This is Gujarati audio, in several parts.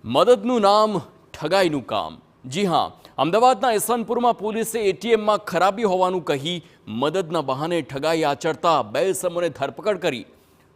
મદદનું નામ ઠગાઈનું કામ। જી હા, અમદાવાદના યશવંતપુરમાં પોલીસે એટીએમમાં ખરાબી હોવાનું કહી મદદના બહાને ઠગાઈ આચરતા બે ઇસમોને ધરપકડ કરી।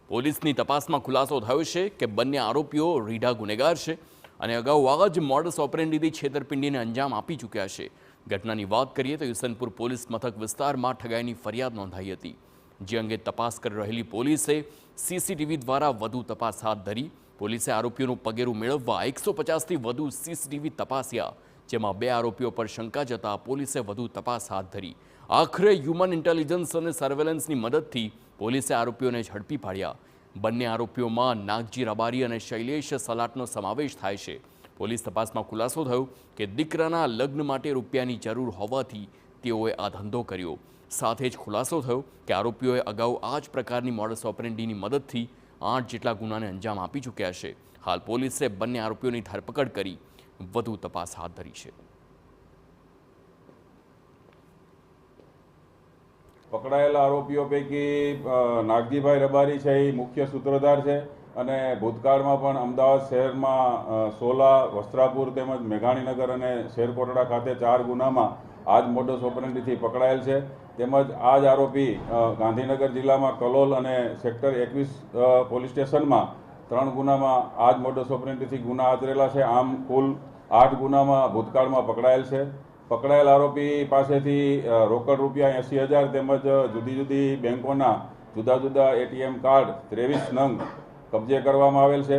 પોલીસની તપાસમાં ખુલાસો થયો છે કે બંને આરોપીઓ રીઢા ગુનેગાર છે અને અગાઉ આ જ મોડસ ઓપરેન્ડીથી છેતરપિંડીને અંજામ આપી ચૂક્યા છે। ઘટનાની વાત કરીએ તો યશવંતપુર પોલીસ મથક વિસ્તારમાં ઠગાઈની ફરિયાદ નોંધાઈ હતી, જે અંગે તપાસ કરી રહેલી પોલીસે સીસીટીવી દ્વારા વધુ તપાસ હાથ ધરી। પોલીસે આરોપીઓનું પગેરું મેળવવા 150થી વધુ સીસીટીવી તપાસ્યા, જેમાં બે આરોપીઓ પર શંકા જતા પોલીસે વધુ તપાસ હાથ ધરી। આખરે હ્યુમન ઇન્ટેલિજન્સ અને સર્વેલન્સની મદદથી પોલીસે આરોપીઓને ઝડપી પાડ્યા। બંને આરોપીઓમાં નાગજી રબારી અને શૈલેષ સલાટનો સમાવેશ થાય છે। પોલીસ તપાસમાં ખુલાસો થયો કે દીકરાના લગ્ન માટે રૂપિયાની જરૂર હોવાથી તેઓએ આ ધંધો કર્યો। સાથે જ ખુલાસો થયો કે આરોપીઓએ અગાઉ આ જ પ્રકારની મોડસ ઓપરેન્ડીની મદદથી 8 જેટલા ગુનાને અંજામ આપી ચૂક્યા છે। હાલ પોલીસે બંને આરોપીઓની ધરપકડ કરી વધુ તપાસ હાથ ધરી છે। પકડાયેલા આરોપીઓ પૈકી નાગજીભાઈ રબારી છે એ મુખ્ય સૂત્રધાર છે અને ભૂતકાળમાં પણ અમદાવાદ શહેરમાં સોલા, વસ્ત્રાપુર તેમજ મેઘાણીનગર અને શેરકોટડા ખાતે 4 ગુનામાં આ જ મોડસ ઓપરેન્ડીથી પકડાયેલ છે। તેમજ આ જ આરોપી ગાંધીનગર જિલ્લામાં કલોલ અને સેક્ટર 21 પોલીસ સ્ટેશનમાં 3 ગુનામાં આ જ મોડસ ઓપરેન્ડીથી ગુના આચરેલા છે। આમ કુલ 8 ગુનામાં ભૂતકાળમાં પકડાયેલ છે। પકડાયેલ આરોપી પાસેથી રોકડ રૂપિયા 80,000 તેમજ જુદી જુદી બેંકોના જુદા જુદા એટીએમ કાર્ડ 23 નંગ કબજે કરવામાં આવેલ છે।